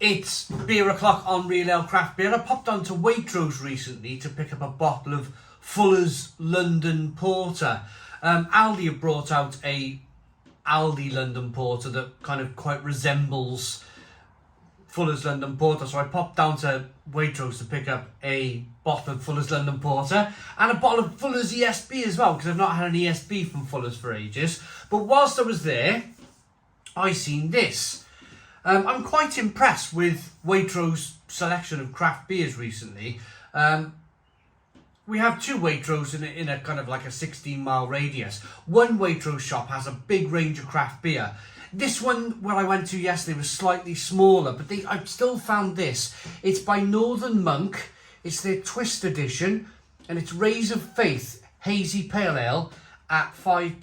It's beer o'clock on Real Ale Craft Beer. I popped on to Waitrose recently to pick up a bottle of Fuller's London Porter. Aldi have brought out a Aldi London Porter that kind of quite resembles Fuller's London Porter, so I popped down to Waitrose to pick up a bottle of Fuller's London Porter and a bottle of Fuller's ESB as well, because I've not had an ESB from Fuller's for ages. But whilst I was there, I seen this. I'm quite impressed with Waitrose's selection of craft beers recently. We have two Waitrose in a kind of like a 16-mile radius. One Waitrose shop has a big range of craft beer. This one, where I went to yesterday, was slightly smaller, but I've still found this. It's by Northern Monk. It's their Twist edition, and it's Rays of Faith Hazy Pale Ale at 5%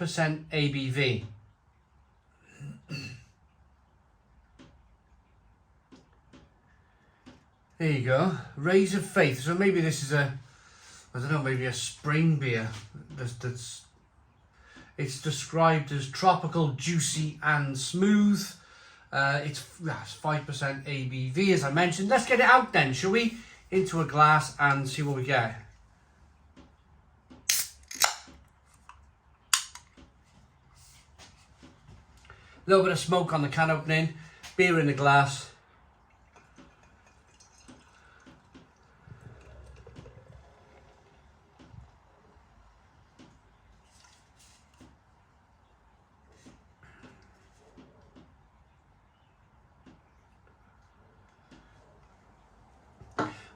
ABV. There you go, Rays of Faith. So maybe this is I don't know, maybe a spring beer. It's described as tropical, juicy and smooth. It's 5% ABV, as I mentioned. Let's get it out then, shall we? Into a glass and see what we get. A little bit of smoke on the can opening. Beer in the glass.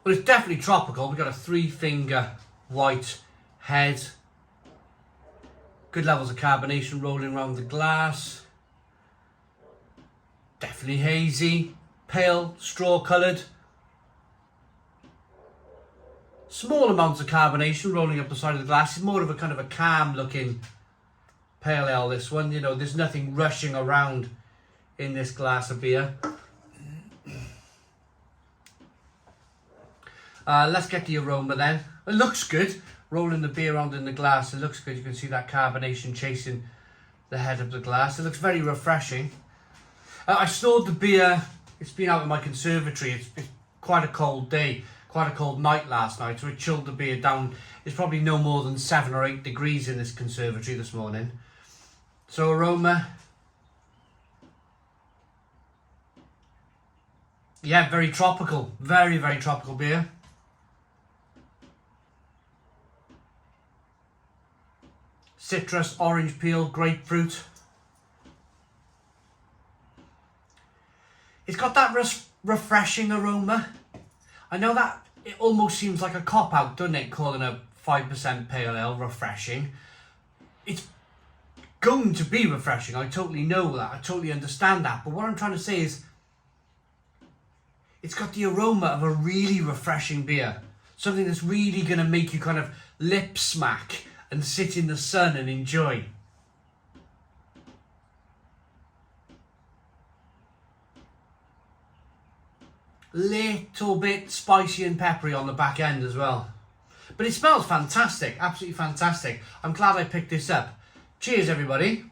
Well, it's definitely tropical. We've got a 3-finger white head. Good levels of carbonation rolling around the glass. Definitely hazy. Pale, straw-coloured. Small amounts of carbonation rolling up the side of the glass. It's more of a kind of a calm-looking pale ale, this one. You know, there's nothing rushing around in this glass of beer. Let's get the aroma then. It looks good. Rolling the beer around in the glass, it looks good. You can see that carbonation chasing the head of the glass. It looks very refreshing. I stored the beer. It's been out in my conservatory. It's quite a cold day, quite a cold night last night, so it chilled the beer down. It's probably no more than 7 or 8 degrees in this conservatory this morning. So aroma. Yeah, very tropical. Very, very tropical beer. Citrus, orange peel, grapefruit. It's got that refreshing aroma. I know that it almost seems like a cop-out, doesn't it, calling a 5% pale ale refreshing. It's going to be refreshing. I totally know that. I totally understand that. But what I'm trying to say is it's got the aroma of a really refreshing beer. Something that's really going to make you kind of lip smack and sit in the sun and enjoy. Little bit spicy and peppery on the back end as well. But it smells fantastic, absolutely fantastic. I'm glad I picked this up. Cheers, everybody.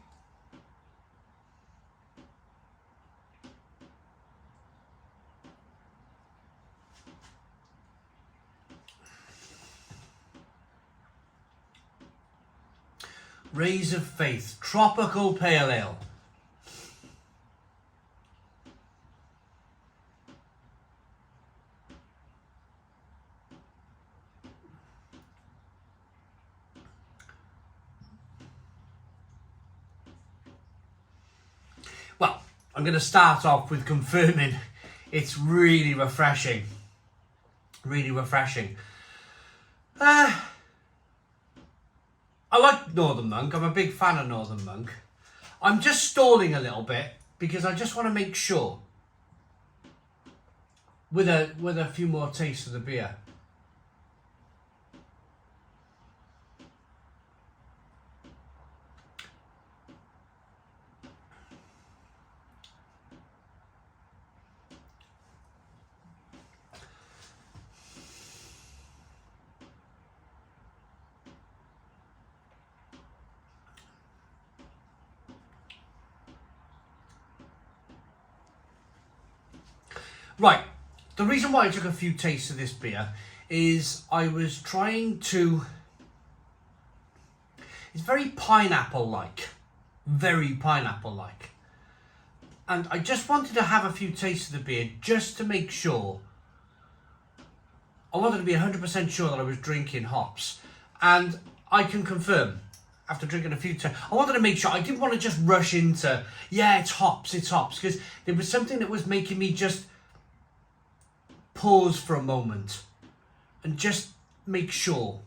Rays of Faith, Tropical Pale Ale. Well, I'm going to start off with confirming it's really refreshing. Really refreshing. I like Northern Monk. I'm a big fan of Northern Monk. I'm just stalling a little bit because I just want to make sure with a few more tastes of the beer. Right, the reason why I took a few tastes of this beer is I was trying to... It's very pineapple-like. Very pineapple-like. And I just wanted to have a few tastes of the beer just to make sure. I wanted to be 100% sure that I was drinking hops. And I can confirm, after drinking a few times, I wanted to make sure. I didn't want to just rush into, yeah, it's hops. Because there was something that was making me just pause for a moment and just make sure.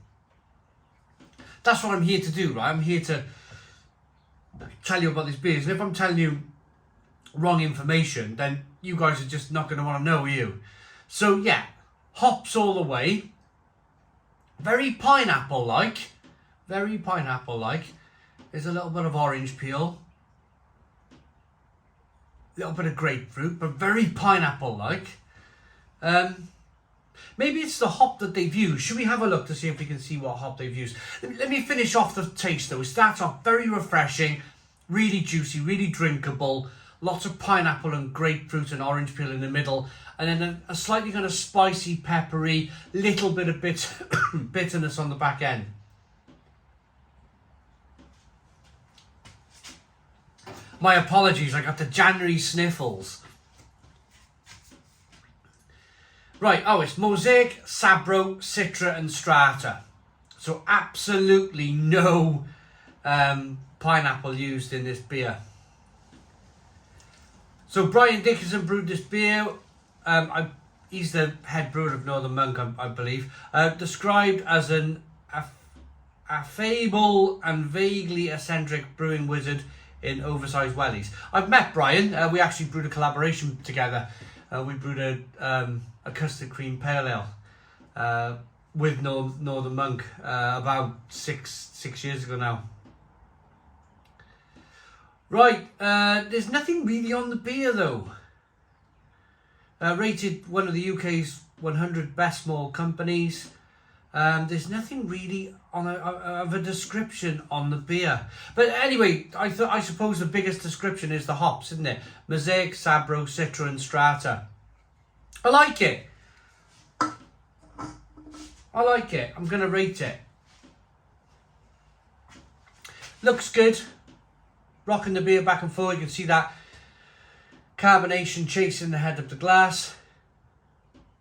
That's what I'm here to do, right? I'm here to tell you about this beer. And if I'm telling you wrong information, then you guys are just not going to want to know, are you? So yeah, hops all the way. Very pineapple-like. Very pineapple-like. There's a little bit of orange peel. A little bit of grapefruit, but very pineapple-like. Maybe it's the hop that they've used. Should we have a look to see if we can see what hop they've used? Let me finish off the taste though. It starts off very refreshing, really juicy, really drinkable. Lots of pineapple and grapefruit and orange peel in the middle. And then a slightly kind of spicy, peppery, little bit of bitterness on the back end. My apologies, I got the January sniffles. Right, oh, it's Mosaic, Sabro, Citra and Strata. So absolutely no pineapple used in this beer. So Brian Dickinson brewed this beer. He's the head brewer of Northern Monk, I believe. Described as an affable and vaguely eccentric brewing wizard in oversized wellies. I've met Brian. We actually brewed a collaboration together. We brewed a custard cream pale ale with Northern Monk about six years ago now. Right, there's nothing really on the beer though. Rated one of the UK's 100 best small companies. There's nothing really on of a description on the beer. But anyway, I suppose the biggest description is the hops, isn't it? Mosaic, Sabro, Citra and Strata. I like it. I like it. I'm going to rate it. Looks good. Rocking the beer back and forward. You can see that carbonation chasing the head of the glass.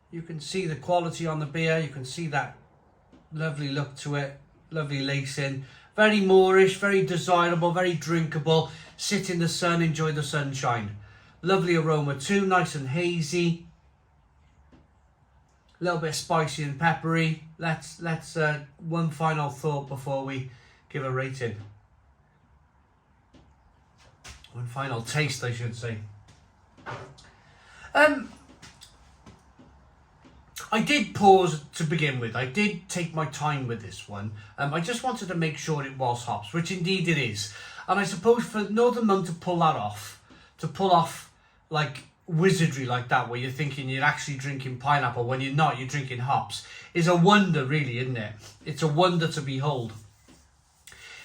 You can see the quality on the beer. You can see that lovely look to it. Lovely lacing. Very moorish, very desirable, very drinkable. Sit in the sun, enjoy the sunshine. Lovely aroma too, nice and hazy. A little bit spicy and peppery. Let's one final thought before we give a rating. One final taste, I should say. I did pause to begin with. I did take my time with this one. I just wanted to make sure it was hops, which indeed it is. And I suppose for Northern Monk to pull that off, like wizardry like that, where you're thinking you're actually drinking pineapple when you're not, you're drinking hops, is a wonder really, isn't it? It's a wonder to behold.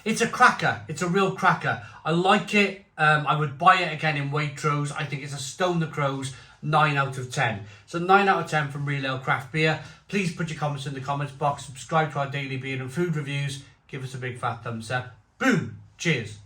It's a cracker. It's a real cracker. I like it. I would buy it again in Waitrose. I think it's a stone the crows 9 out of 10. So 9 out of 10 from Real Ale Craft Beer. Please put your comments in the comments box. Subscribe to our daily beer and food reviews. Give us a big fat thumbs up. Boom. Cheers.